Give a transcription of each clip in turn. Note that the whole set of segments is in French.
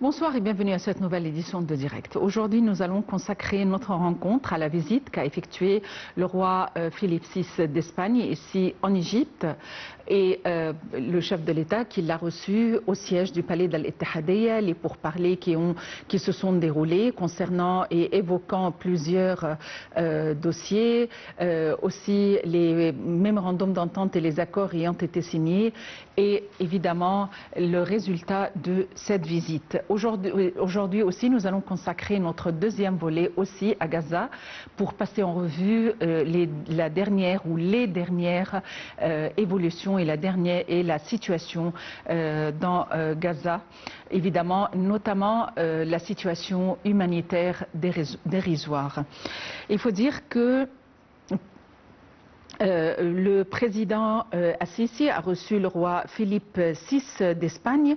Bonsoir et bienvenue à cette nouvelle édition de Direct. Aujourd'hui, nous allons consacrer notre rencontre à la visite qu'a effectuée le roi Philippe VI d'Espagne ici en Égypte et le chef de l'État qui l'a reçu au siège du palais d'Al-Ittihadiyya. Les pourparlers qui se sont déroulés concernant et évoquant plusieurs dossiers, aussi les mémorandums d'entente et les accords ayant été signés et évidemment le résultat de cette visite. Aujourd'hui aussi, nous allons consacrer notre deuxième volet aussi à Gaza pour passer en revue la dernière ou les dernières évolutions et la situation dans Gaza. Évidemment, notamment la situation humanitaire dérisoire. Il faut dire que le président Assisi a reçu le roi Philippe VI d'Espagne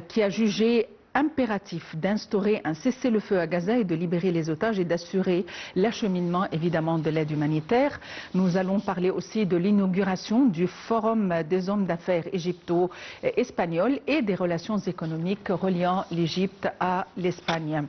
qui a jugé impératif d'instaurer un cessez-le-feu à Gaza et de libérer les otages et d'assurer l'acheminement évidemment de l'aide humanitaire. Nous allons parler aussi de l'inauguration du Forum des hommes d'affaires égypto-espagnols et des relations économiques reliant l'Égypte à l'Espagne.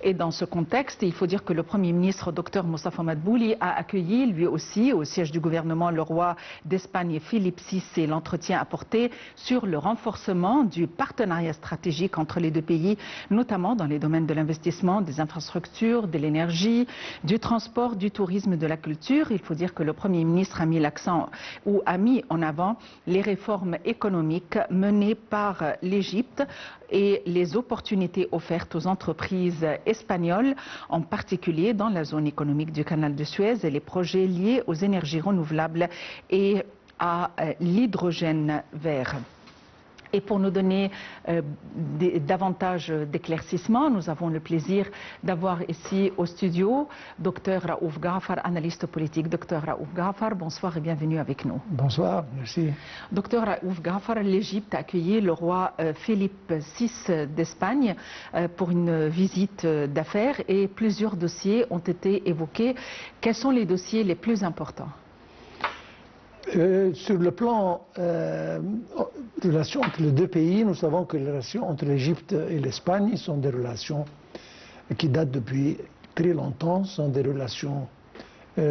Et dans ce contexte, il faut dire que le Premier ministre Dr Moustapha Madbouli a accueilli lui aussi au siège du gouvernement le roi d'Espagne Philippe VI et l'entretien apporté sur le renforcement du partenariat stratégique entre les deux pays, notamment dans les domaines de l'investissement, des infrastructures, de l'énergie, du transport, du tourisme, de la culture. Il faut dire que le Premier ministre a mis l'accent ou a mis en avant les réformes économiques menées par l'Égypte et les opportunités offertes aux entreprises espagnoles, en particulier dans la zone économique du canal de Suez et les projets liés aux énergies renouvelables et à l'hydrogène vert. Et pour nous donner davantage d'éclaircissements, nous avons le plaisir d'avoir ici au studio Dr Raouf Ghafar, analyste politique. Dr Raouf Ghafar, bonsoir et bienvenue avec nous. Bonsoir, merci. Dr Raouf Ghafar, l'Égypte a accueilli le roi Philippe VI d'Espagne pour une visite d'affaires et plusieurs dossiers ont été évoqués. Quels sont les dossiers les plus importants ? Sur le plan relations entre les deux pays, nous savons que les relations entre l'Égypte et l'Espagne sont des relations qui datent depuis très longtemps, sont des relations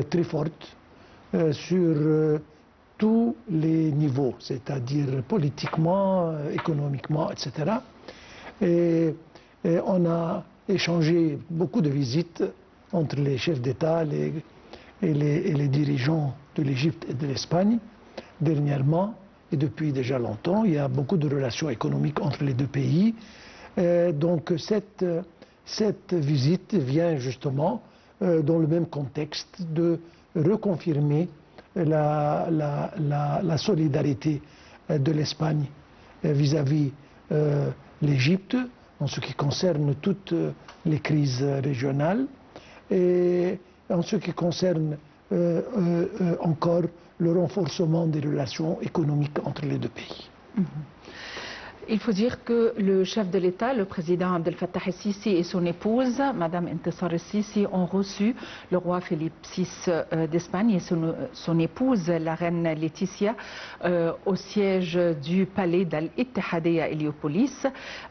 très fortes sur tous les niveaux, c'est-à-dire politiquement, économiquement, etc. Et on a échangé beaucoup de visites entre les chefs d'État et les dirigeants de l'Égypte et de l'Espagne. Dernièrement, et depuis déjà longtemps, il y a beaucoup de relations économiques entre les deux pays. Donc cette visite vient justement dans le même contexte de reconfirmer la solidarité de l'Espagne vis-à-vis l'Égypte en ce qui concerne toutes les crises régionales et en ce qui concerne encore le renforcement des relations économiques entre les deux pays. Il faut dire que le chef de l'État, le président Abdel Fattah el-Sisi et son épouse, Madame Intisar el-Sisi, ont reçu le roi Philippe VI d'Espagne et son épouse, la reine Laetitia, au siège du palais d'Al-Ittihadiyya à Héliopolis.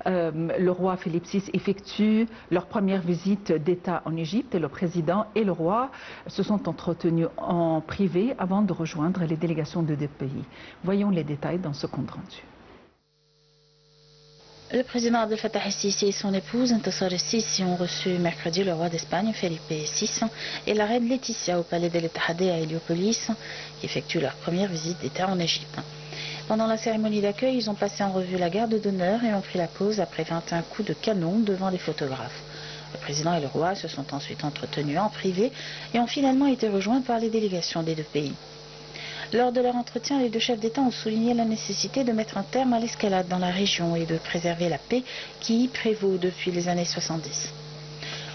Le roi Philippe VI effectue leur première visite d'État en Égypte et le président et le roi se sont entretenus en privé avant de rejoindre les délégations de deux pays. Voyons les détails dans ce compte rendu. Le président Abdel Fattah el-Sisi et son épouse Intisar el-Sisi ont reçu mercredi le roi d'Espagne Philippe VI et la reine Laetitia au palais d'Al-Ittihadiyya à Héliopolis qui effectuent leur première visite d'État en Égypte. Pendant la cérémonie d'accueil, ils ont passé en revue la garde d'honneur et ont pris la pose après 21 coups de canon devant les photographes. Le président et le roi se sont ensuite entretenus en privé et ont finalement été rejoints par les délégations des deux pays. Lors de leur entretien, les deux chefs d'État ont souligné la nécessité de mettre un terme à l'escalade dans la région et de préserver la paix qui y prévaut depuis les années 70.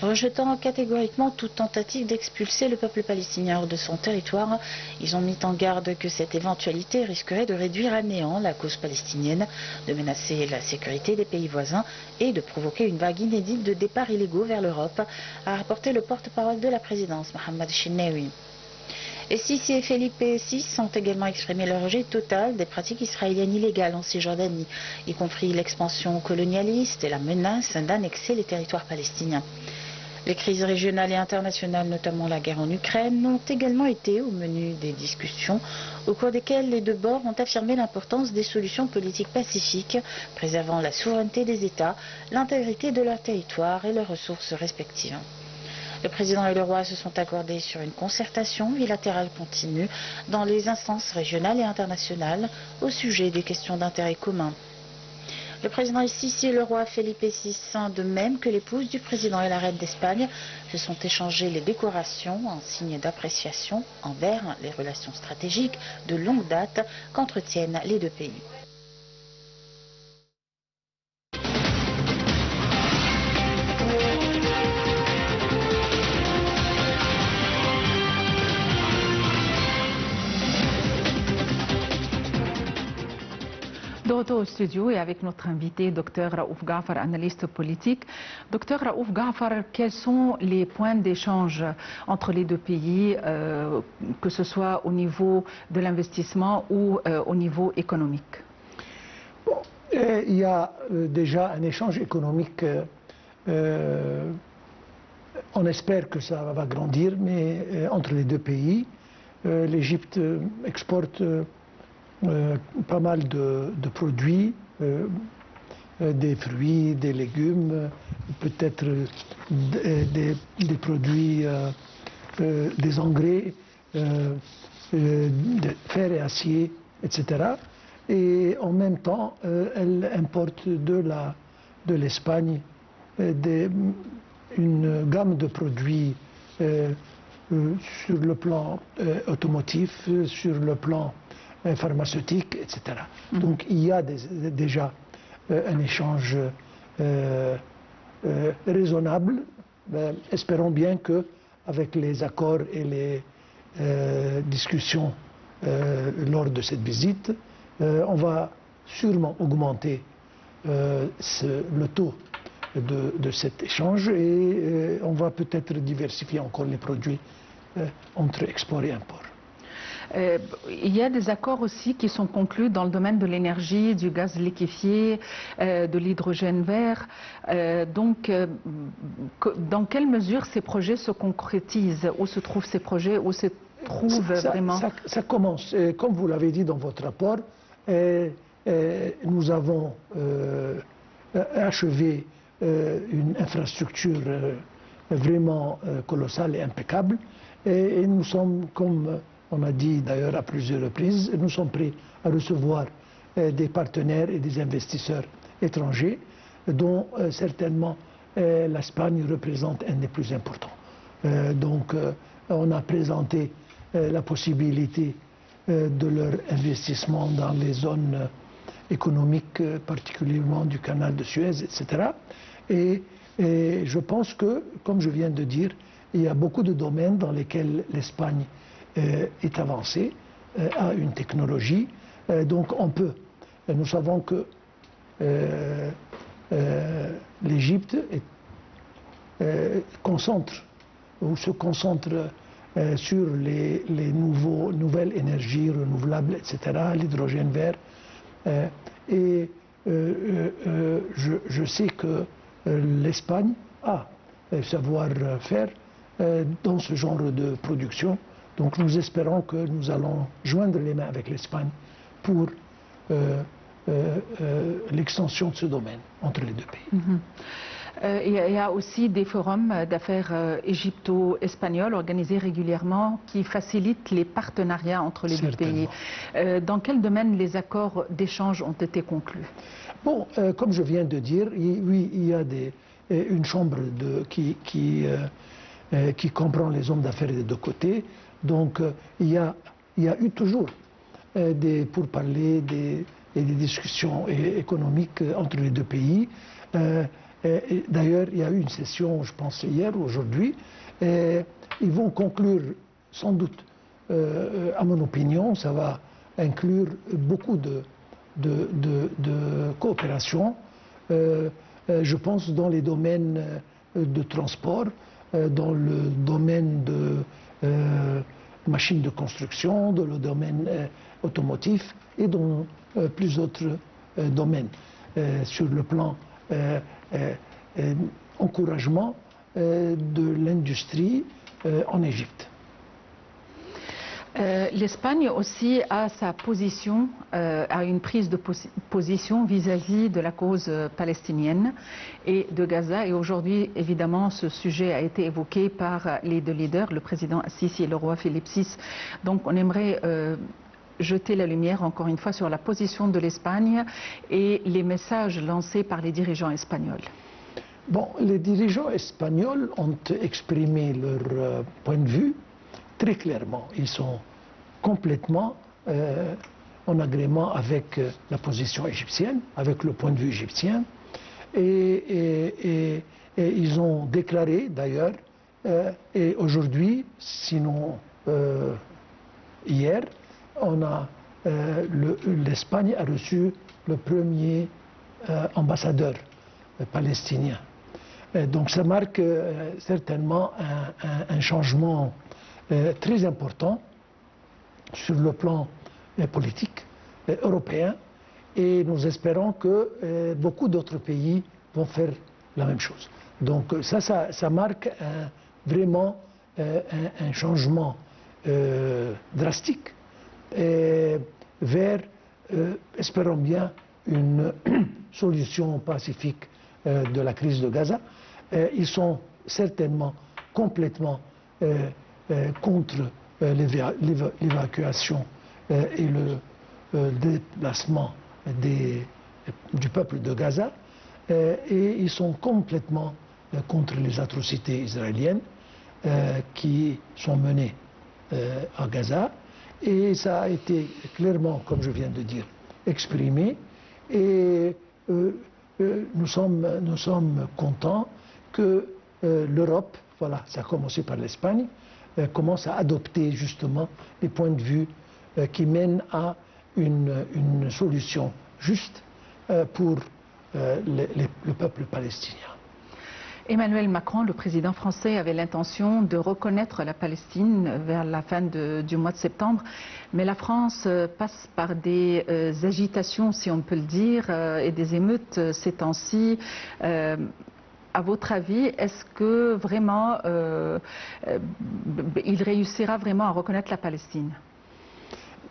Rejetant catégoriquement toute tentative d'expulser le peuple palestinien hors de son territoire, ils ont mis en garde que cette éventualité risquerait de réduire à néant la cause palestinienne, de menacer la sécurité des pays voisins et de provoquer une vague inédite de départs illégaux vers l'Europe, a rapporté le porte-parole de la présidence, Mohamed Chennaoui. Et Sisi et Felipe VI ont également exprimé leur rejet total des pratiques israéliennes illégales en Cisjordanie, y compris l'expansion colonialiste et la menace d'annexer les territoires palestiniens. Les crises régionales et internationales, notamment la guerre en Ukraine, ont également été au menu des discussions, au cours desquelles les deux bords ont affirmé l'importance des solutions politiques pacifiques, préservant la souveraineté des États, l'intégrité de leur territoire et leurs ressources respectives. Le président et le roi se sont accordés sur une concertation bilatérale continue dans les instances régionales et internationales au sujet des questions d'intérêt commun. Le président Sisi et le roi Felipe VI, de même que l'épouse du président et la reine d'Espagne, se sont échangés les décorations en signe d'appréciation envers les relations stratégiques de longue date qu'entretiennent les deux pays. De retour au studio et avec notre invité, Dr Raouf Ghafar, analyste politique. Dr Raouf Ghafar, quels sont les points d'échange entre les deux pays, que ce soit au niveau de l'investissement ou au niveau économique? Bon, il y a déjà un échange économique. On espère que ça va grandir, mais entre les deux pays, l'Égypte exporte pas mal de produits, des fruits, des légumes, peut-être des produits, des engrais, de fer et acier, etc. Et en même temps, elle importe de l'Espagne une gamme de produits sur le plan automotif, sur le plan pharmaceutique, etc. Donc il y a déjà un échange raisonnable. Espérons bien que avec les accords et les discussions lors de cette visite, on va sûrement augmenter le taux de cet échange et on va peut-être diversifier encore les produits entre export et import. Il y a des accords aussi qui sont conclus dans le domaine de l'énergie, du gaz liquéfié, de l'hydrogène vert. Donc, dans quelle mesure ces projets se concrétisent? Où se trouvent ces projets? Où se trouvent vraiment? Ça commence. Comme vous l'avez dit dans votre rapport, nous avons achevé une infrastructure vraiment colossale et impeccable. Et nous sommes, comme on a dit d'ailleurs à plusieurs reprises, nous sommes prêts à recevoir des partenaires et des investisseurs étrangers, dont certainement l'Espagne représente un des plus importants. Donc on a présenté la possibilité de leur investissement dans les zones économiques, particulièrement du canal de Suez, etc. Et je pense que, comme je viens de dire, il y a beaucoup de domaines dans lesquels l'Espagne est avancée, a une technologie. Donc on peut. Nous savons que l'Égypte se concentre sur les nouvelles énergies renouvelables, etc., l'hydrogène vert. Et je sais que l'Espagne a savoir-faire dans ce genre de production. Donc nous espérons que nous allons joindre les mains avec l'Espagne pour l'extension de ce domaine entre les deux pays. Il y a aussi des forums d'affaires égypto-espagnols organisés régulièrement qui facilitent les partenariats entre les deux pays. Dans quel domaine les accords d'échange ont été conclus? Bon, comme je viens de dire, oui, il y a une chambre qui comprend les hommes d'affaires des deux côtés. Donc il y a eu toujours des pourparlers et des discussions économiques entre les deux pays. D'ailleurs, il y a eu une session, je pense hier ou aujourd'hui. Ils vont conclure, sans doute, à mon opinion, ça va inclure beaucoup de coopération. Je pense dans les domaines de transport, dans le domaine machines de construction, dans le domaine automotif et dans plus d'autres domaines. Sur le plan encouragement de l'industrie en Égypte. L'Espagne aussi a sa position, a une prise de position vis-à-vis de la cause palestinienne et de Gaza. Et aujourd'hui, évidemment, ce sujet a été évoqué par les deux leaders, le président Sisi et le roi Philippe VI. Donc on aimerait jeter la lumière encore une fois sur la position de l'Espagne et les messages lancés par les dirigeants espagnols. Bon, les dirigeants espagnols ont exprimé leur point de vue très clairement. Ils sont complètement en agrément avec la position égyptienne, avec le point de vue égyptien. Et ils ont déclaré d'ailleurs, et aujourd'hui, sinon hier, l'Espagne a reçu le premier ambassadeur palestinien. Donc ça marque certainement un changement très important sur le plan politique européen, et nous espérons que beaucoup d'autres pays vont faire la même chose. Donc ça marque vraiment un changement drastique vers, espérons bien, une solution pacifique de la crise de Gaza. Ils sont certainement complètement contre l'évacuation et le déplacement du peuple de Gaza, et ils sont complètement contre les atrocités israéliennes qui sont menées à Gaza, et ça a été clairement, comme je viens de dire, exprimé, et nous sommes contents que l'Europe, voilà, ça a commencé par l'Espagne, commence à adopter justement les points de vue qui mènent à une solution juste pour le peuple palestinien. Emmanuel Macron, le président français, avait l'intention de reconnaître la Palestine vers la fin du mois de septembre, mais la France passe par des agitations, si on peut le dire, et des émeutes ces temps-ci. À votre avis, est-ce que vraiment il réussira vraiment à reconnaître la Palestine?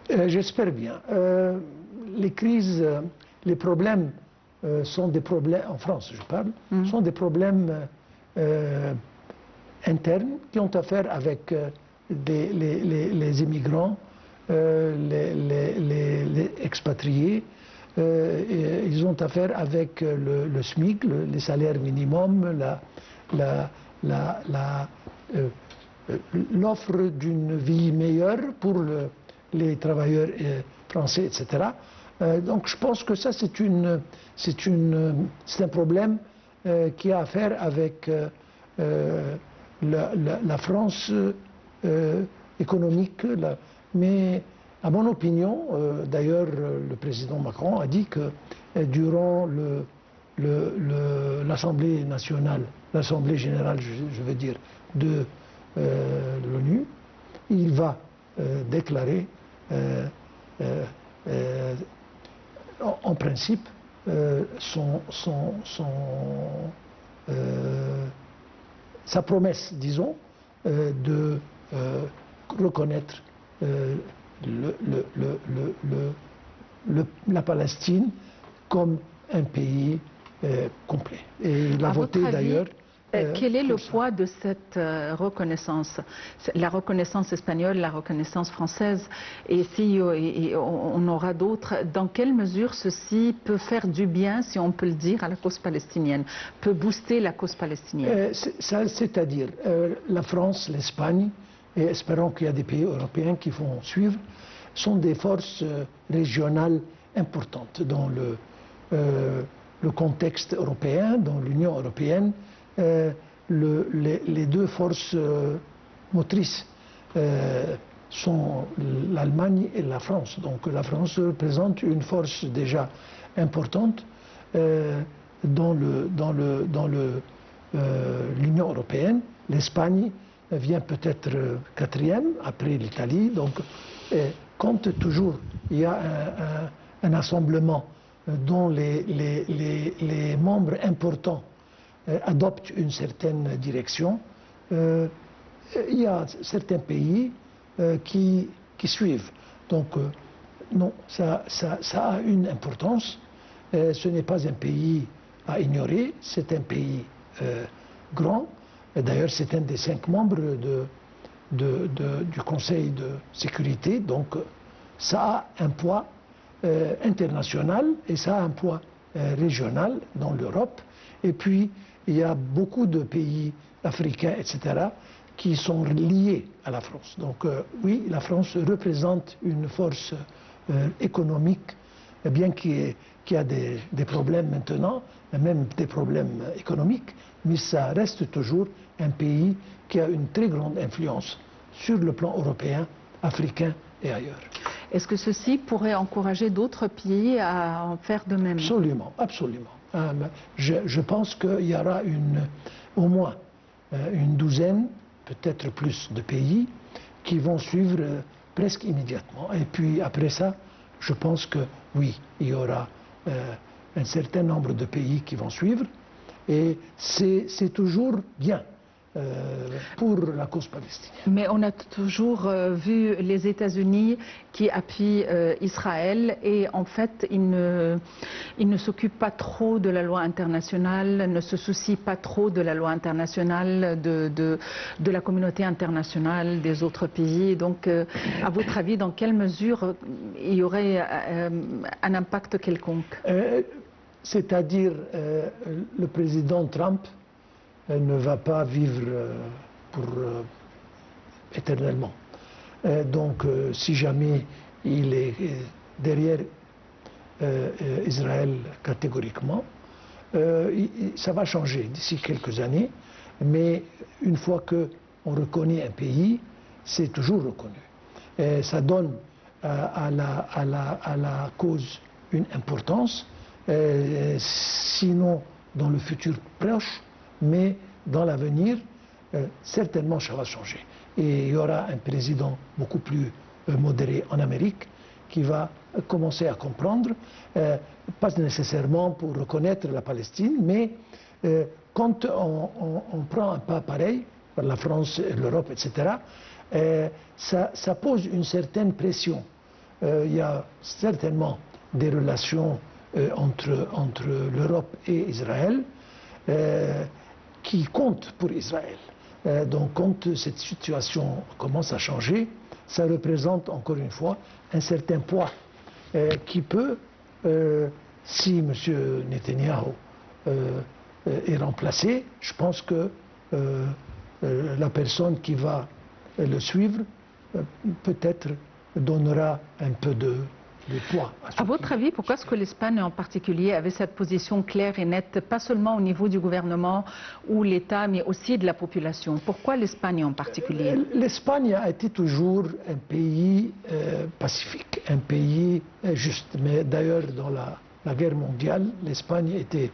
J'espère bien. Les crises, les problèmes sont des problèmes, en France je parle, sont des problèmes internes qui ont affaire avec les immigrants, les expatriés. Ils ont affaire avec le SMIC, les salaires minimums, l'offre d'une vie meilleure pour les travailleurs français, etc. Donc je pense que ça c'est un problème qui a affaire avec la France économique, mais à mon opinion, d'ailleurs le président Macron a dit que durant l'Assemblée nationale, l'Assemblée générale je veux dire, de l'ONU, il va déclarer en principe sa promesse, disons, de reconnaître la Palestine comme un pays complet. Et il a voté d'ailleurs. Quel est le poids de cette reconnaissance? La reconnaissance espagnole, la reconnaissance française, et si on aura d'autres, dans quelle mesure ceci peut faire du bien, si on peut le dire, à la cause palestinienne, peut booster la cause palestinienne? C'est-à-dire la France, l'Espagne, et espérons qu'il y a des pays européens qui vont suivre, sont des forces régionales importantes dans le contexte européen, dans l'Union européenne. Les deux forces motrices sont l'Allemagne et la France. Donc la France représente une force déjà importante dans l'Union européenne. L'Espagne vient peut-être quatrième après l'Italie. Donc, quand toujours il y a un assemblement dont les membres importants adoptent une certaine direction, il y a certains pays qui suivent. Donc, non, ça a une importance. Ce n'est pas un pays à ignorer, c'est un pays grand. D'ailleurs, c'est un des 5 membres du Conseil de sécurité. Donc, ça a un poids international et ça a un poids régional dans l'Europe. Et puis, il y a beaucoup de pays africains, etc., qui sont liés à la France. Donc, oui, la France représente une force économique, bien qu'il y a des problèmes maintenant, même des problèmes économiques, mais ça reste toujours un pays qui a une très grande influence sur le plan européen, africain et ailleurs. Est-ce que ceci pourrait encourager d'autres pays à en faire de même? Absolument, absolument. Je pense qu'il y aura au moins une douzaine, peut-être plus, de pays qui vont suivre presque immédiatement. Et puis après ça, je pense que oui, il y aura un certain nombre de pays qui vont suivre. Et c'est toujours bien pour la cause palestinienne. Mais on a toujours vu les États-Unis qui appuient Israël et en fait ils ne s'occupent pas trop de la loi internationale, ne se soucient pas trop de la loi internationale, de la communauté internationale, des autres pays. Donc à votre avis, dans quelle mesure il y aurait un impact quelconque? C'est-à-dire le président Trump ne va pas vivre éternellement. Donc, si jamais il est derrière Israël catégoriquement, ça va changer d'ici quelques années, mais une fois qu'on reconnaît un pays, c'est toujours reconnu. Ça donne à la cause une importance, sinon dans le futur proche, mais dans l'avenir, certainement ça va changer. Et il y aura un président beaucoup plus modéré en Amérique qui va commencer à comprendre, pas nécessairement pour reconnaître la Palestine, mais quand on prend un pas pareil, par la France, l'Europe, etc., ça pose une certaine pression. Il y a certainement des relations entre l'Europe et Israël qui comptent pour Israël. Donc quand cette situation commence à changer, ça représente encore une fois un certain poids qui peut, si M. Netanyahou est remplacé, je pense que la personne qui va le suivre peut-être donnera un peu de poids. À votre avis, pourquoi est-ce que l'Espagne en particulier avait cette position claire et nette, pas seulement au niveau du gouvernement ou l'État, mais aussi de la population? Pourquoi l'Espagne en particulier? L'Espagne a été toujours un pays pacifique, un pays juste. Mais d'ailleurs, dans la guerre mondiale, l'Espagne était,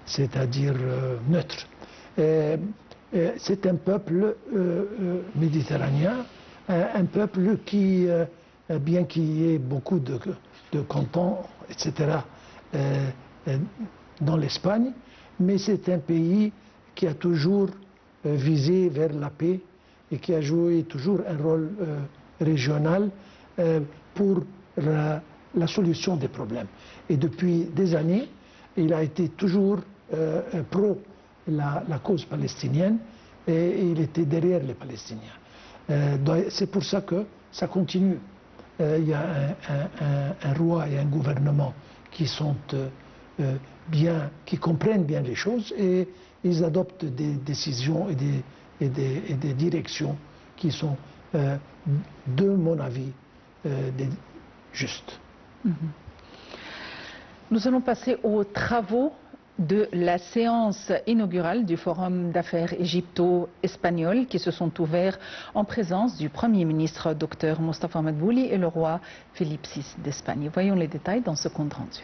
c'est-à-dire neutre. C'est un peuple méditerranéen, un peuple qui, bien qu'il y ait beaucoup de cantons, etc., dans l'Espagne, mais c'est un pays qui a toujours visé vers la paix et qui a joué toujours un rôle régional pour la solution des problèmes. Et depuis des années, il a été toujours pro la cause palestinienne et il était derrière les Palestiniens. C'est pour ça que ça continue. Il y a un roi et un gouvernement qui sont qui comprennent bien les choses et ils adoptent des décisions et des directions qui sont, de mon avis, justes. Nous allons passer aux travaux de la séance inaugurale du Forum d'affaires égypto-espagnol qui se sont ouverts en présence du Premier ministre Dr Mostafa Madbouli et le roi Philippe VI d'Espagne. Voyons les détails dans ce compte rendu.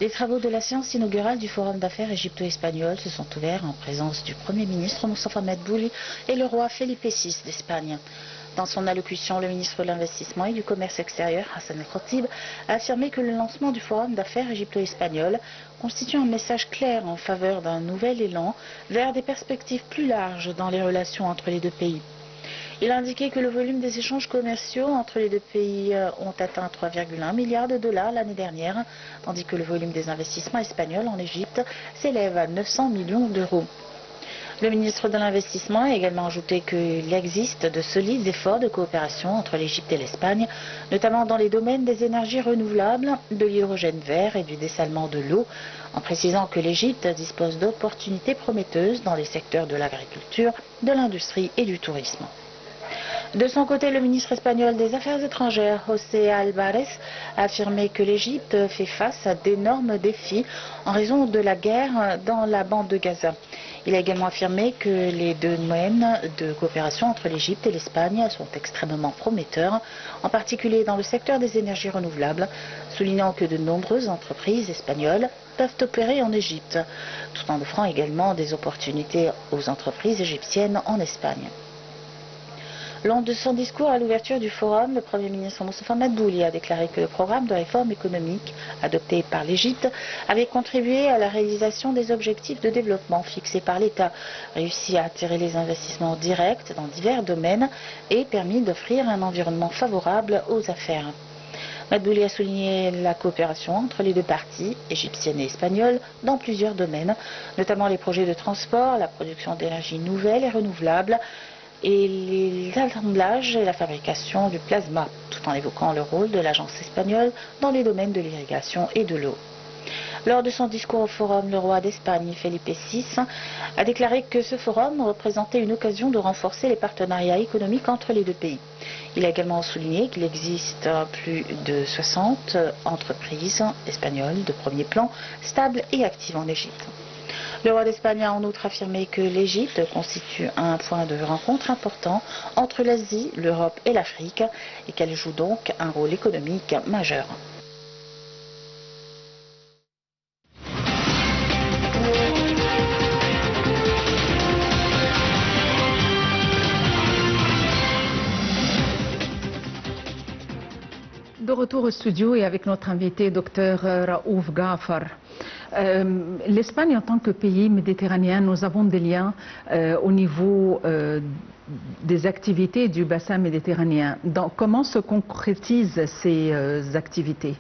Les travaux de la séance inaugurale du Forum d'affaires égypto-espagnol se sont ouverts en présence du Premier ministre Moustapha Madbouli et le roi Felipe VI d'Espagne. Dans son allocution, le ministre de l'Investissement et du Commerce extérieur, Hassan El-Khatib, a affirmé que le lancement du Forum d'affaires égypto-espagnol constitue un message clair en faveur d'un nouvel élan vers des perspectives plus larges dans les relations entre les deux pays. Il a indiqué que le volume des échanges commerciaux entre les deux pays ont atteint 3,1 milliards de dollars l'année dernière, tandis que le volume des investissements espagnols en Égypte s'élève à 900 millions d'euros. Le ministre de l'Investissement a également ajouté qu'il existe de solides efforts de coopération entre l'Égypte et l'Espagne, notamment dans les domaines des énergies renouvelables, de l'hydrogène vert et du dessalement de l'eau, en précisant que l'Égypte dispose d'opportunités prometteuses dans les secteurs de l'agriculture, de l'industrie et du tourisme. De son côté, le ministre espagnol des Affaires étrangères, José Álvarez, a affirmé que l'Égypte fait face à d'énormes défis en raison de la guerre dans la bande de Gaza. Il a également affirmé que les domaines de coopération entre l'Égypte et l'Espagne sont extrêmement prometteurs, en particulier dans le secteur des énergies renouvelables, soulignant que de nombreuses entreprises espagnoles peuvent opérer en Égypte, tout en offrant également des opportunités aux entreprises égyptiennes en Espagne. Lors de son discours à l'ouverture du forum, le Premier ministre Moustapha Madbouli a déclaré que le programme de réforme économique adopté par l'Égypte avait contribué à la réalisation des objectifs de développement fixés par l'État, réussi à attirer les investissements directs dans divers domaines et permis d'offrir un environnement favorable aux affaires. Madbouli a souligné la coopération entre les deux parties, égyptienne et espagnole, dans plusieurs domaines, notamment les projets de transport, la production d'énergie nouvelle et renouvelable, et l'assemblage et la fabrication du plasma, tout en évoquant le rôle de l'agence espagnole dans les domaines de l'irrigation et de l'eau. Lors de son discours au forum, le roi d'Espagne, Felipe VI, a déclaré que ce forum représentait une occasion de renforcer les partenariats économiques entre les deux pays. Il a également souligné qu'il existe plus de 60 entreprises espagnoles de premier plan, stables et actives en Égypte. Le roi d'Espagne a en outre affirmé que l'Égypte constitue un point de rencontre important entre l'Asie, l'Europe et l'Afrique et qu'elle joue donc un rôle économique majeur. De retour au studio et avec notre invité, Dr Raouf Ghafar. L'Espagne, en tant que pays méditerranéen, nous avons des liens au niveau des activités du bassin méditerranéen. Donc, comment se concrétisent ces activités?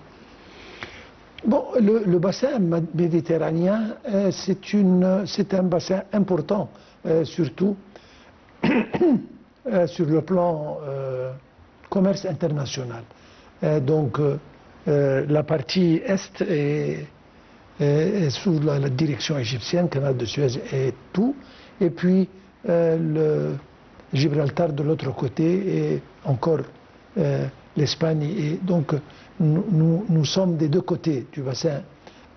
Bon, le bassin méditerranéen, c'est un bassin important, surtout sur le plan commerce international. Donc, la partie est sous la direction égyptienne, canal de Suez et tout, et puis le Gibraltar de l'autre côté et encore l'Espagne. Et donc, nous sommes des deux côtés du bassin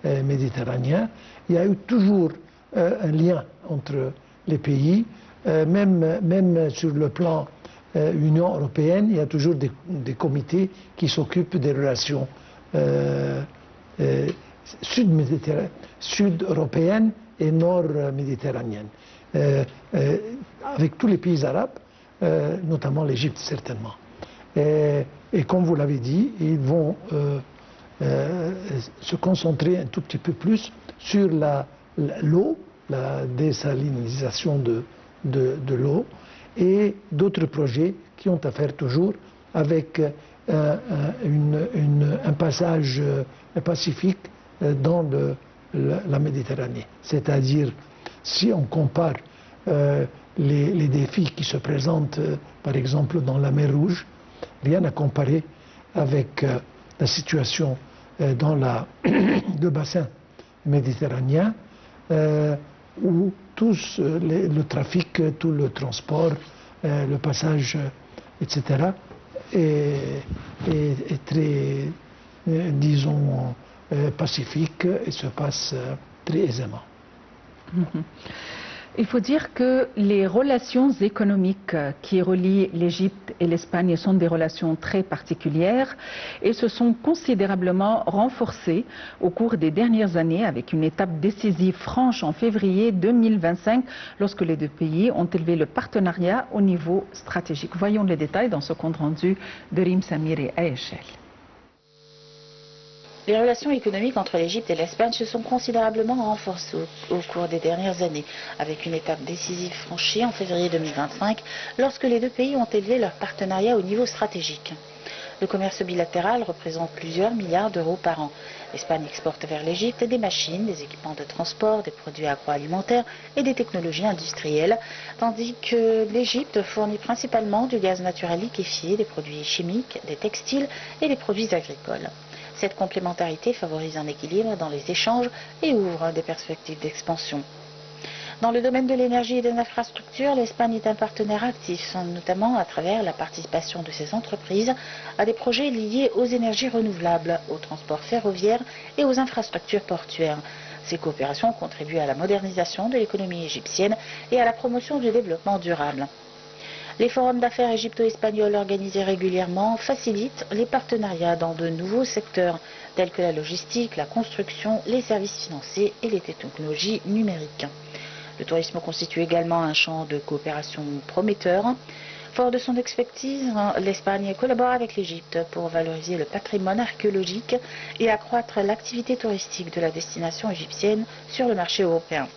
méditerranéen. Il y a eu toujours un lien entre les pays, même sur le plan Union européenne, il y a toujours des comités qui s'occupent des relations sud-européennes et nord-méditerranéennes, avec tous les pays arabes, notamment l'Égypte certainement. Et comme vous l'avez dit, ils vont se concentrer un tout petit peu plus sur l'eau, la désalinisation de l'eau, et d'autres projets qui ont à faire toujours avec un passage pacifique dans la Méditerranée. C'est-à-dire, si on compare les défis qui se présentent, par exemple, dans la mer Rouge, rien à comparer avec la situation dans le bassin méditerranéen, où tout le trafic, tout le transport, le passage, etc., est très, disons, pacifique et se passe très aisément. Il faut dire que les relations économiques qui relient l'Égypte et l'Espagne sont des relations très particulières et se sont considérablement renforcées au cours des dernières années avec une étape décisive franche en février 2025 lorsque les deux pays ont élevé le partenariat au niveau stratégique. Voyons les détails dans ce compte rendu de Rim Samir et Aïchel. Les relations économiques entre l'Égypte et l'Espagne se sont considérablement renforcées au cours des dernières années, avec une étape décisive franchie en février 2025, lorsque les deux pays ont élevé leur partenariat au niveau stratégique. Le commerce bilatéral représente plusieurs milliards d'euros par an. L'Espagne exporte vers l'Égypte des machines, des équipements de transport, des produits agroalimentaires et des technologies industrielles, tandis que l'Égypte fournit principalement du gaz naturel liquéfié, des produits chimiques, des textiles et des produits agricoles. Cette complémentarité favorise un équilibre dans les échanges et ouvre des perspectives d'expansion. Dans le domaine de l'énergie et des infrastructures, l'Espagne est un partenaire actif, notamment à travers la participation de ses entreprises à des projets liés aux énergies renouvelables, au transport ferroviaire et aux infrastructures portuaires. Ces coopérations contribuent à la modernisation de l'économie égyptienne et à la promotion du développement durable. Les forums d'affaires égypto-espagnols organisés régulièrement facilitent les partenariats dans de nouveaux secteurs tels que la logistique, la construction, les services financiers et les technologies numériques. Le tourisme constitue également un champ de coopération prometteur. Fort de son expertise, l'Espagne collabore avec l'Égypte pour valoriser le patrimoine archéologique et accroître l'activité touristique de la destination égyptienne sur le marché européen.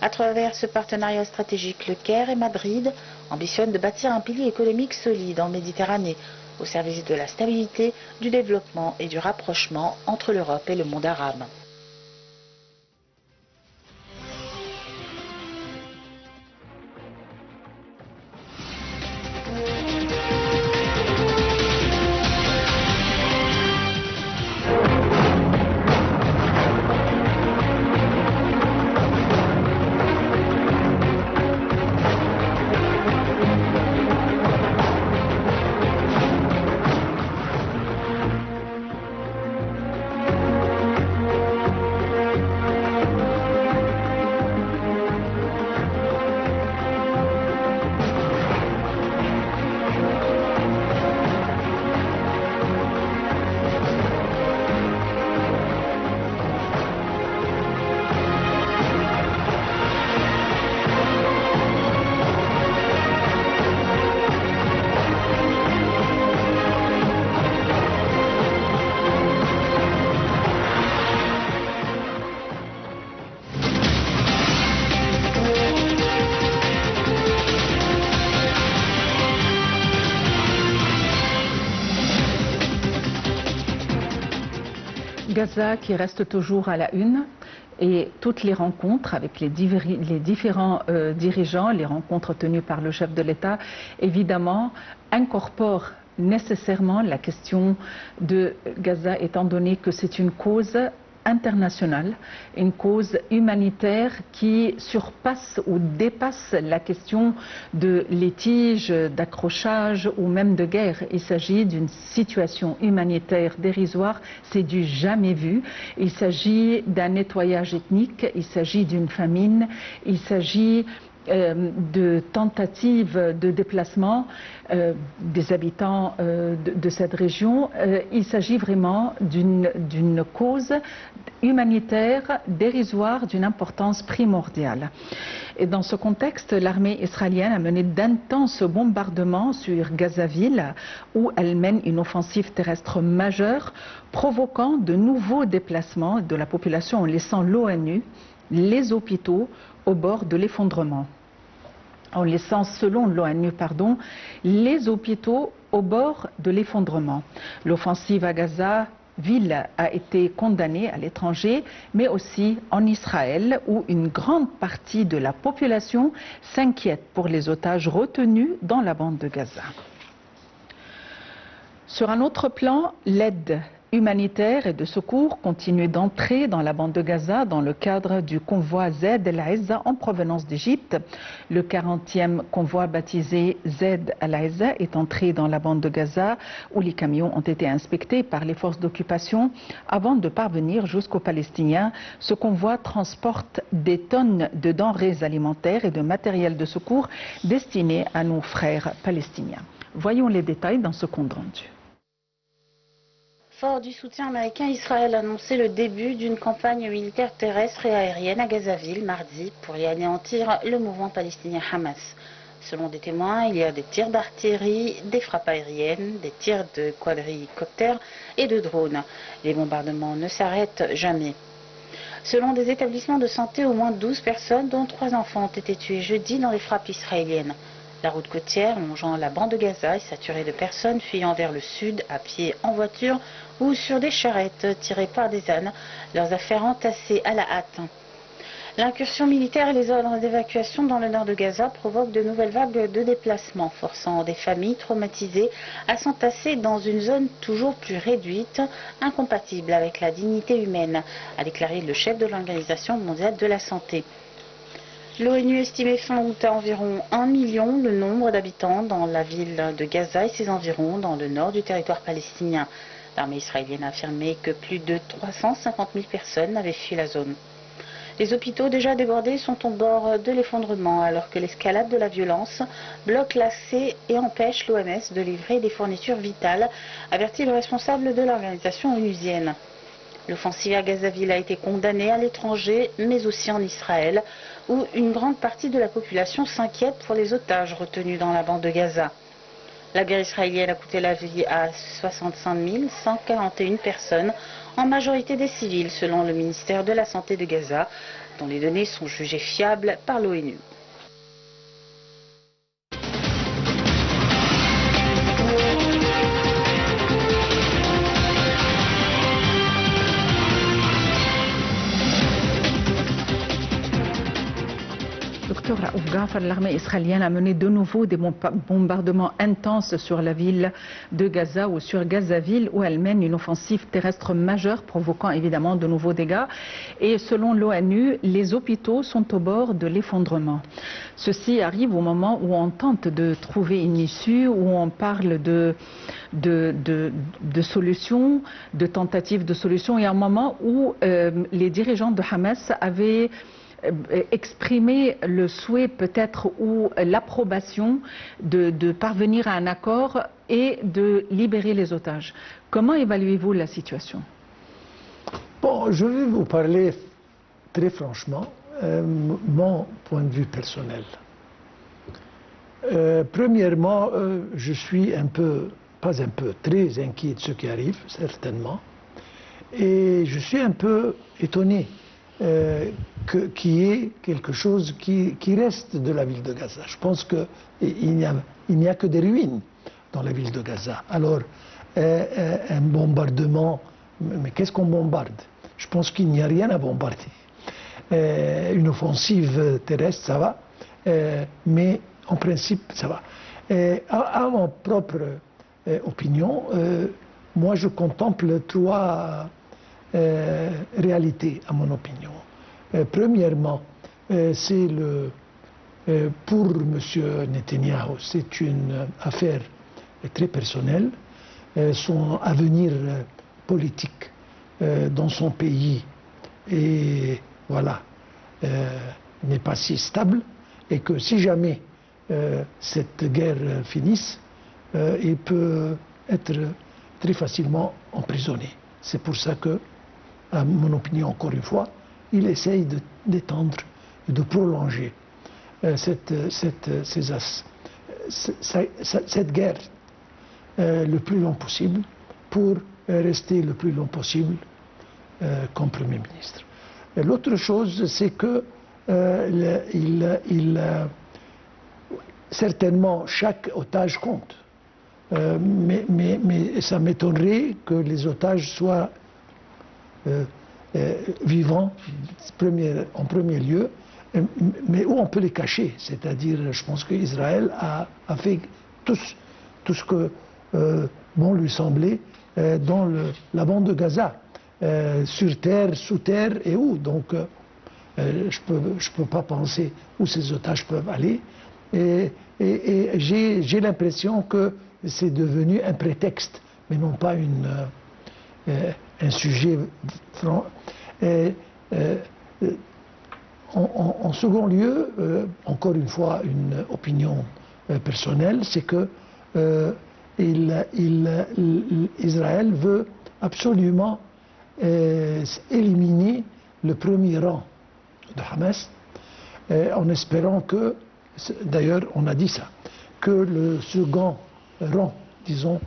À travers ce partenariat stratégique, le Caire et Madrid ambitionnent de bâtir un pilier économique solide en Méditerranée, au service de la stabilité, du développement et du rapprochement entre l'Europe et le monde arabe. Gaza qui reste toujours à la une et toutes les rencontres avec les différents dirigeants, les rencontres tenues par le chef de l'État, évidemment, incorporent nécessairement la question de Gaza étant donné que c'est une cause internationale, une cause humanitaire qui surpasse ou dépasse la question de litige, d'accrochage ou même de guerre. Il s'agit d'une situation humanitaire dérisoire, c'est du jamais vu. Il s'agit d'un nettoyage ethnique, il s'agit d'une famine, il s'agit de tentatives de déplacement des habitants de cette région. Il s'agit vraiment d'une cause humanitaire dérisoire d'une importance primordiale. Et dans ce contexte, l'armée israélienne a mené d'intenses bombardements sur Gazaville où elle mène une offensive terrestre majeure, provoquant de nouveaux déplacements de la population en laissant l'ONU, les hôpitaux au bord de l'effondrement. En laissant, selon l'ONU, les hôpitaux au bord de l'effondrement. L'offensive à Gaza-Ville a été condamnée à l'étranger, mais aussi en Israël, où une grande partie de la population s'inquiète pour les otages retenus dans la bande de Gaza. Sur un autre plan, l'aide humanitaires et de secours continuent d'entrer dans la bande de Gaza dans le cadre du convoi Zed al-Izza en provenance d'Égypte. Le 40e convoi baptisé Zed al-Izza est entré dans la bande de Gaza où les camions ont été inspectés par les forces d'occupation avant de parvenir jusqu'aux Palestiniens. Ce convoi transporte des tonnes de denrées alimentaires et de matériel de secours destinés à nos frères palestiniens. Voyons les détails dans ce compte rendu. Fort du soutien américain, Israël a annoncé le début d'une campagne militaire terrestre et aérienne à Gazaville mardi pour y anéantir le mouvement palestinien Hamas. Selon des témoins, il y a des tirs d'artillerie, des frappes aériennes, des tirs de quadricoptères et de drones. Les bombardements ne s'arrêtent jamais. Selon des établissements de santé, au moins 12 personnes, dont 3 enfants, ont été tuées jeudi dans les frappes israéliennes. La route côtière longeant la bande de Gaza est saturée de personnes fuyant vers le sud, à pied, en voiture ou sur des charrettes tirées par des ânes, leurs affaires entassées à la hâte. L'incursion militaire et les ordres d'évacuation dans le nord de Gaza provoquent de nouvelles vagues de déplacements, forçant des familles traumatisées à s'entasser dans une zone toujours plus réduite, incompatible avec la dignité humaine, a déclaré le chef de l'Organisation mondiale de la santé. L'ONU estimait fin août à environ 1 million le nombre d'habitants dans la ville de Gaza et ses environs dans le nord du territoire palestinien. L'armée israélienne a affirmé que plus de 350 000 personnes avaient fui la zone. Les hôpitaux déjà débordés sont au bord de l'effondrement alors que l'escalade de la violence bloque l'accès et empêche l'OMS de livrer des fournitures vitales, avertit le responsable de l'organisation onusienne. L'offensive à Gazaville a été condamnée à l'étranger, mais aussi en Israël, où une grande partie de la population s'inquiète pour les otages retenus dans la bande de Gaza. La guerre israélienne a coûté la vie à 65 141 personnes, en majorité des civils, selon le ministère de la Santé de Gaza, dont les données sont jugées fiables par l'ONU. Docteur Raouf Ghafar, l'armée israélienne a mené de nouveau des bombardements intenses sur la ville de Gaza ou sur Gazaville où elle mène une offensive terrestre majeure provoquant évidemment de nouveaux dégâts. Et selon l'ONU, les hôpitaux sont au bord de l'effondrement. Ceci arrive au moment où on tente de trouver une issue, où on parle de solutions, de tentatives de solutions, et à un moment où les dirigeants de Hamas avaient exprimer le souhait peut-être ou l'approbation de parvenir à un accord et de libérer les otages. Comment évaluez-vous la situation? Bon, je vais vous parler très franchement, mon point de vue personnel. Premièrement, je suis très inquiet de ce qui arrive, certainement, et je suis un peu étonné qu'il y ait quelque chose qui reste de la ville de Gaza. Je pense qu'il n'y a que des ruines dans la ville de Gaza. Alors, un bombardement, mais qu'est-ce qu'on bombarde? Je pense qu'il n'y a rien à bombarder. Une offensive terrestre, ça va, mais en principe, ça va. À mon propre opinion, moi je contemple 3 réalité, à mon opinion. Premièrement, c'est pour M. Netanyahou, c'est une affaire très personnelle. Son avenir politique dans son pays et voilà, n'est pas si stable, et que si jamais cette guerre finisse, il peut être très facilement emprisonné. C'est pour ça que, à mon opinion, encore une fois, il essaye d'étendre, de prolonger cette guerre le plus long possible pour rester le plus long possible comme Premier ministre. L'autre chose, c'est que certainement chaque otage compte. Mais ça m'étonnerait que les otages soient vivants en premier lieu, mais où on peut les cacher. C'est-à-dire, je pense qu'Israël a fait tout ce que bon lui semblait dans la bande de Gaza, sur terre, sous terre et où. Donc je peux pas penser où ces otages peuvent aller. Et j'ai l'impression que c'est devenu un prétexte, mais non pas un sujet franc. En second lieu, encore une fois, une opinion personnelle, c'est que Israël veut absolument éliminer le premier rang de Hamas, en espérant que, d'ailleurs on a dit ça, que le second rang, disons,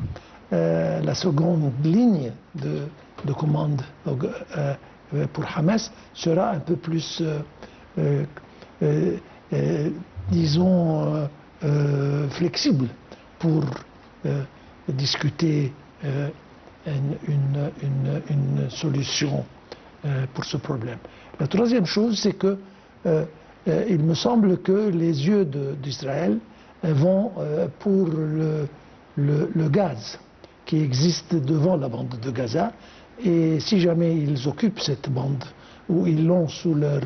la seconde ligne de commande pour Hamas sera un peu plus, disons, flexible pour discuter une solution pour ce problème. La troisième chose, c'est que il me semble que les yeux d'Israël vont pour le gaz qui existe devant la bande de Gaza, et si jamais ils occupent cette bande ou ils l'ont sous leur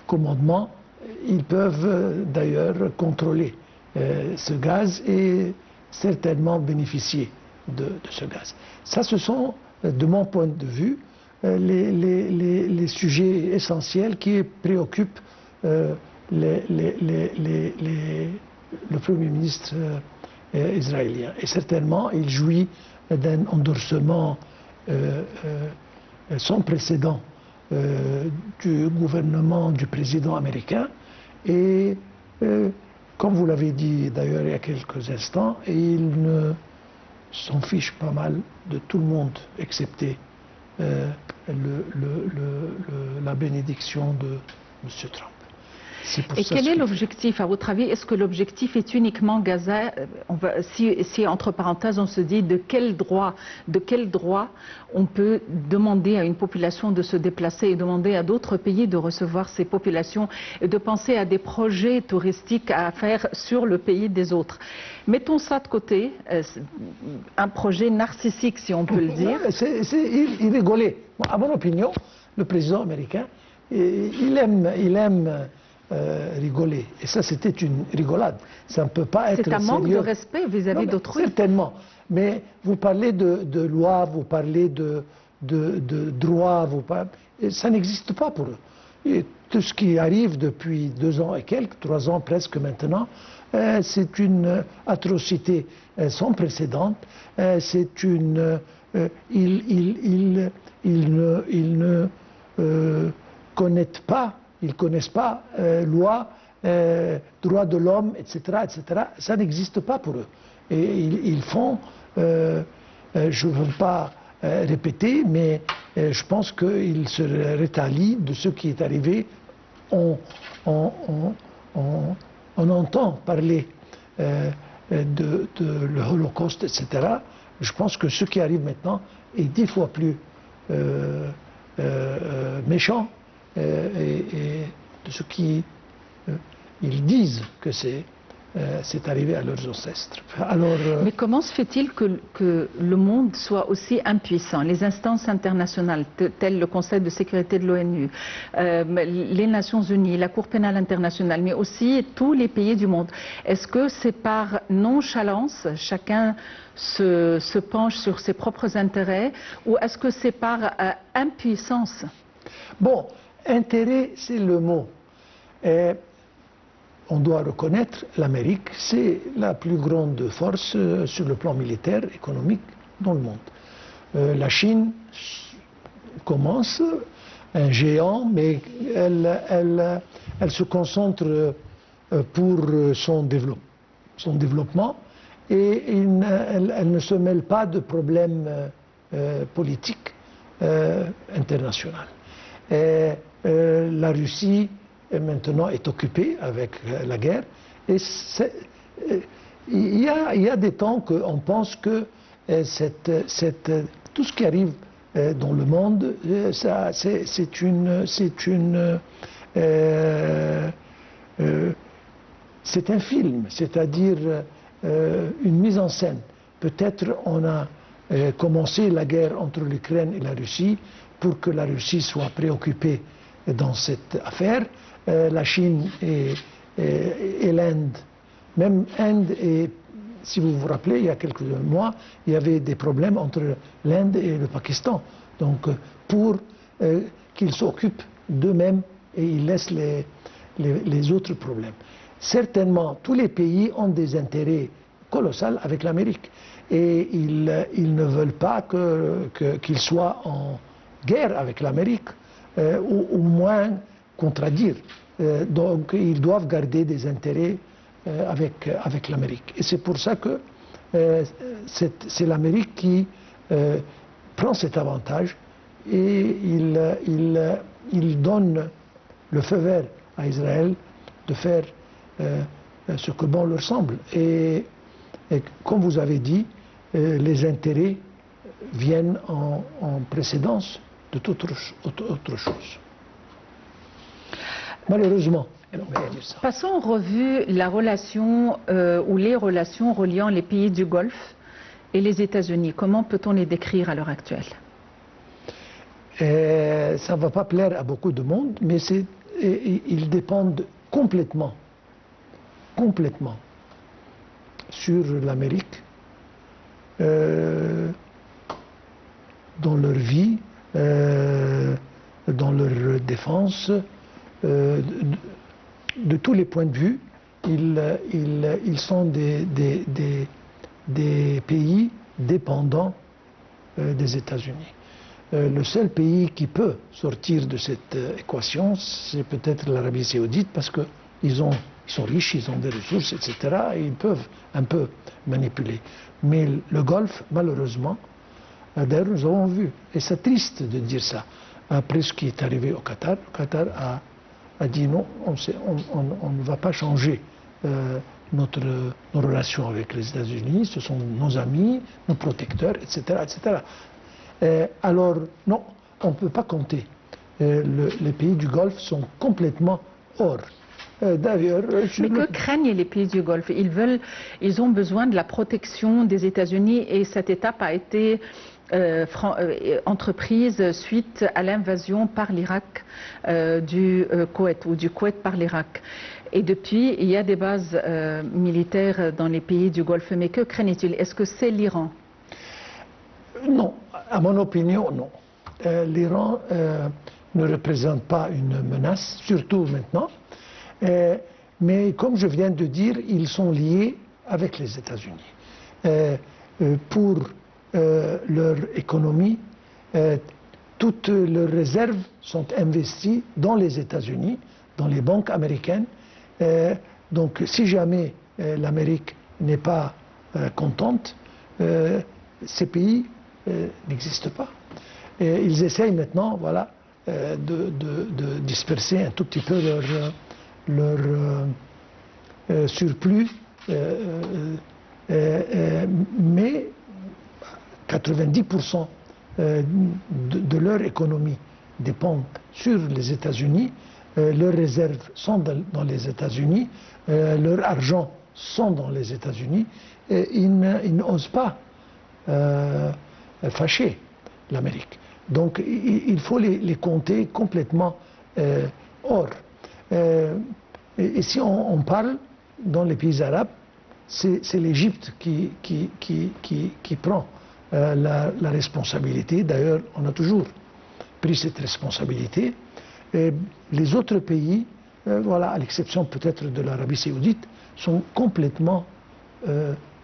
commandement, ils peuvent d'ailleurs contrôler ce gaz et certainement bénéficier de ce gaz. Ça, ce sont, de mon point de vue, les sujets essentiels qui préoccupent le Premier ministre israélien. Et certainement, il jouit d'un endorsement sans précédent du gouvernement du président américain. Et comme vous l'avez dit d'ailleurs il y a quelques instants, il s'en fiche pas mal de tout le monde, excepté la bénédiction de M. Trump. Et quel est l'objectif, à votre avis? Est-ce que l'objectif est uniquement Gaza? Si entre parenthèses on se dit de quel droit on peut demander à une population de se déplacer et demander à d'autres pays de recevoir ces populations et de penser à des projets touristiques à faire sur le pays des autres. Mettons ça de côté, un projet narcissique si on peut le dire. Il rigolait. À mon opinion, le président américain, il aime rigoler. Et ça, c'était une rigolade. Ça ne peut pas être sérieux. C'est un manque de respect vis-à-vis d'autrui. Certainement. Mais vous parlez de loi, vous parlez de droit, ça n'existe pas pour eux. Et tout ce qui arrive depuis 2 ans et quelques, 3 ans presque maintenant, c'est une atrocité sans précédent. C'est une... Ils ne connaissent pas loi, droits de l'homme, etc., etc. Ça n'existe pas pour eux. Et ils font, je ne veux pas répéter, mais je pense qu'ils se rétalient de ce qui est arrivé. On entend parler de l'Holocauste, etc. Je pense que ce qui arrive maintenant est 10 fois plus méchant et de ce qu'ils disent que c'est arrivé à leurs ancêtres. Alors, mais comment se fait-il que le monde soit aussi impuissant? Les instances internationales, telles le Conseil de sécurité de l'ONU, les Nations Unies, la Cour pénale internationale, mais aussi tous les pays du monde, est-ce que c'est par nonchalance, chacun se penche sur ses propres intérêts, ou est-ce que c'est par impuissance? Bon, intérêt, c'est le mot. On doit reconnaître l'Amérique, c'est la plus grande force sur le plan militaire, économique dans le monde. La Chine commence, un géant, mais elle se concentre pour son développement et elle ne se mêle pas de problèmes politiques internationaux. La Russie maintenant est occupée avec la guerre. Et il y a des temps qu'on pense que tout ce qui arrive dans le monde, c'est un film, c'est-à-dire une mise en scène. Peut-être on a commencé la guerre entre l'Ukraine et la Russie pour que la Russie soit préoccupée dans cette affaire. La Chine et l'Inde, même Inde et, si vous vous rappelez, il y a quelques mois, il y avait des problèmes entre l'Inde et le Pakistan. Donc pour qu'ils s'occupent d'eux-mêmes et ils laissent les autres problèmes. Certainement, tous les pays ont des intérêts colossaux avec l'Amérique et ils ne veulent pas qu'ils soient en guerre avec l'Amérique, ou au moins contredire. Donc ils doivent garder des intérêts avec l'Amérique. Et c'est pour ça que c'est l'Amérique qui prend cet avantage et il donne le feu vert à Israël de faire ce que bon leur semble. Et comme vous avez dit, les intérêts viennent en précédence de toute autre chose. Malheureusement. Passons en revue la relation ou les relations reliant les pays du Golfe et les États-Unis. Comment peut-on les décrire à l'heure actuelle? Ça ne va pas plaire à beaucoup de monde, mais ils dépendent complètement sur l'Amérique dans leur vie, dans leur défense, de tous les points de vue. Ils sont des pays dépendants des États-Unis. Le seul pays qui peut sortir de cette équation, c'est peut-être l'Arabie Saoudite, parce qu'ils sont riches, ils ont des ressources, etc. Et ils peuvent un peu manipuler. Mais le Golfe, malheureusement, d'ailleurs nous avons vu, et c'est triste de dire ça, après ce qui est arrivé au Qatar, le Qatar a dit non, on ne va pas changer nos relations avec les États-Unis, ce sont nos amis, nos protecteurs, etc. etc. Alors non, on ne peut pas compter. Les pays du Golfe sont complètement hors. D'ailleurs, mais que craignent les pays du Golfe? Ils ont besoin de la protection des États-Unis et cette étape a été entreprise suite à l'invasion par l'Irak du Koweït, ou du Koweït par l'Irak. Et depuis, il y a des bases militaires dans les pays du Golfe. Mais que craignent-ils? Est-ce que c'est l'Iran? Non, à mon opinion, non. L'Iran ne représente pas une menace, surtout maintenant. Mais comme je viens de dire, ils sont liés avec les États-Unis. Pour leur économie, toutes leurs réserves sont investies dans les États-Unis, dans les banques américaines. Donc si jamais l'Amérique n'est pas contente, ces pays n'existent pas. Ils essayent maintenant, voilà, de disperser un tout petit peu leur surplus, mais 90% de leur économie dépendent sur les États-Unis, leurs réserves sont dans les États-Unis, leur argent sont dans les États-Unis, et ils n'osent pas fâcher l'Amérique. Donc il faut les compter complètement hors. Et si on parle dans les pays arabes, c'est l'Égypte qui prend la responsabilité. D'ailleurs, on a toujours pris cette responsabilité. Et les autres pays, voilà, à l'exception peut-être de l'Arabie Saoudite, sont complètement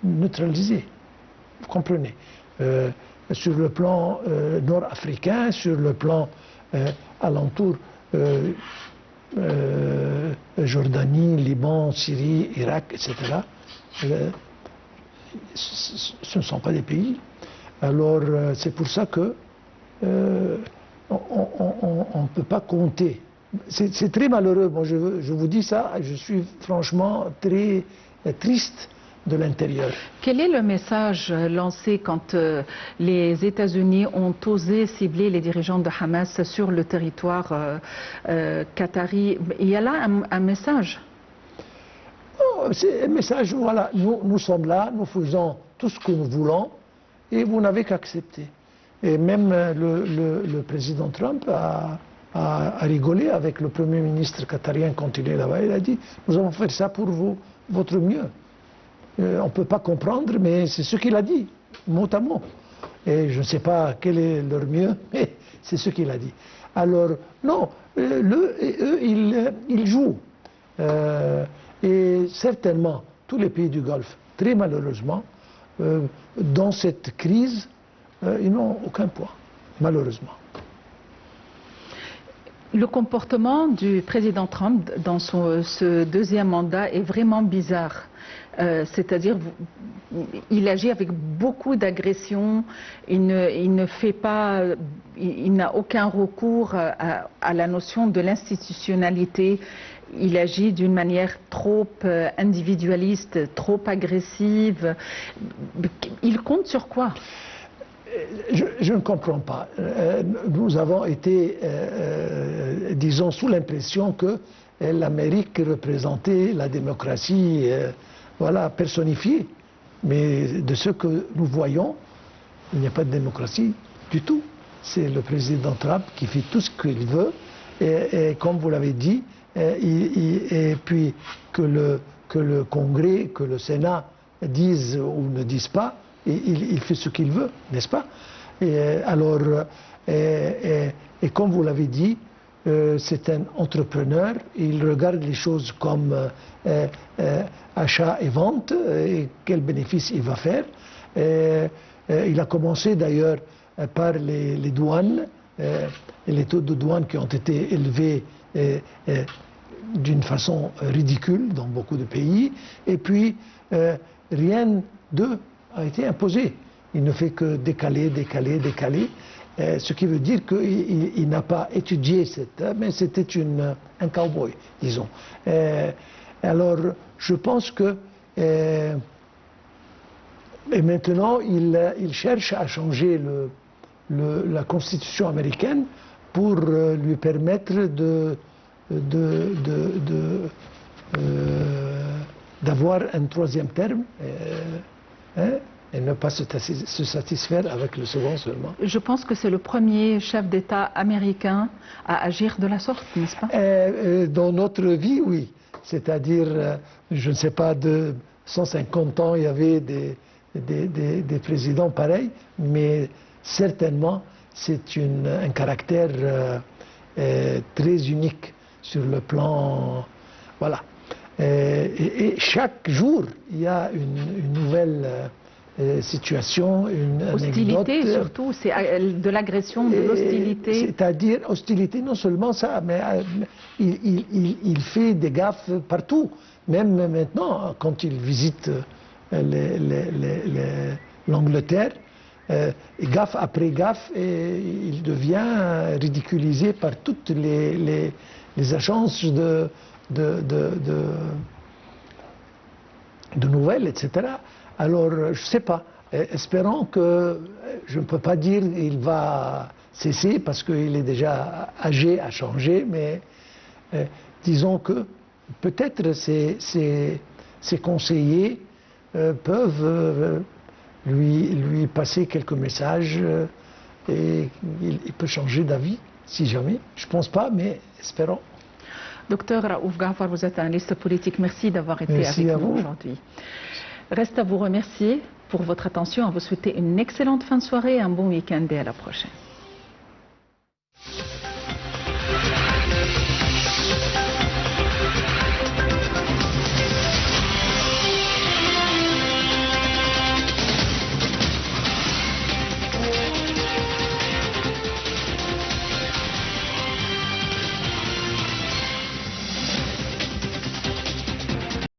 neutralisés. Vous comprenez? Sur le plan nord-africain, sur le plan alentour, Jordanie, Liban, Syrie, Irak, etc., ce ne sont pas des pays. Alors c'est pour ça que on ne peut pas compter. C'est très malheureux. Moi, je vous dis ça, je suis franchement très triste de l'intérieur. Quel est le message lancé quand les États-Unis ont osé cibler les dirigeants de Hamas sur le territoire qatari? Il y a là un message? Non, c'est un message, voilà, nous sommes là, nous faisons tout ce que nous voulons et vous n'avez qu'à accepter. Et même le président Trump a rigolé avec le Premier ministre qatarien quand il est là-bas. Il a dit, nous allons faire ça pour vous, votre mieux. On ne peut pas comprendre, mais c'est ce qu'il a dit, mot à mot. Et je ne sais pas quel est leur mieux, mais c'est ce qu'il a dit. Alors, non, eux, ils jouent. Et certainement, tous les pays du Golfe, très malheureusement, dans cette crise, ils n'ont aucun poids, malheureusement. Le comportement du président Trump dans ce deuxième mandat est vraiment bizarre. C'est-à-dire, il agit avec beaucoup d'agression, il n'a aucun recours à la notion de l'institutionnalité. Il agit d'une manière trop individualiste, trop agressive. Il compte sur quoi ? Je ne comprends pas. Nous avons été, disons, sous l'impression que l'Amérique représentait la démocratie, voilà, personnifiée. Mais de ce que nous voyons, il n'y a pas de démocratie du tout. C'est le président Trump qui fait tout ce qu'il veut. Et comme vous l'avez dit, et puis que le Congrès, que le Sénat disent ou ne disent pas, il fait ce qu'il veut, n'est-ce pas? Et comme vous l'avez dit, c'est un entrepreneur, il regarde les choses comme achat et vente, et quel bénéfice il va faire. Il a commencé d'ailleurs par les douanes, et les taux de douane qui ont été élevés d'une façon ridicule dans beaucoup de pays, et puis rien d'eux a été imposé. Il ne fait que décaler, ce qui veut dire qu'il n'a pas étudié mais c'était un cow-boy, disons. Alors, je pense que et maintenant, il cherche à changer la Constitution américaine pour lui permettre d'avoir un troisième terme. Et ne pas se satisfaire avec le second seulement. Je pense que c'est le premier chef d'État américain à agir de la sorte, n'est-ce pas? Dans notre vie, oui. C'est-à-dire, je ne sais pas, de 150 ans, il y avait des présidents pareils, mais certainement, c'est un caractère très unique sur le plan... Voilà. Et chaque jour, il y a une nouvelle... situation, une hostilité anecdote. Surtout, c'est de l'agression, de l'hostilité. C'est-à-dire, hostilité, non seulement ça, mais il fait des gaffes partout. Même maintenant, quand il visite l'Angleterre, gaffe après gaffe, et il devient ridiculisé par toutes les agences de nouvelles, etc. Alors, je ne sais pas. Espérons que, je ne peux pas dire qu'il va cesser parce qu'il est déjà âgé à changer, mais disons que peut-être ses conseillers peuvent lui passer quelques messages et il peut changer d'avis, si jamais. Je ne pense pas, mais espérons. Docteur Raouf Ghafar, vous êtes analyste politique. Merci d'avoir été avec nous aujourd'hui. Reste à vous remercier pour votre attention, à vous souhaiter une excellente fin de soirée, un bon week-end et à la prochaine.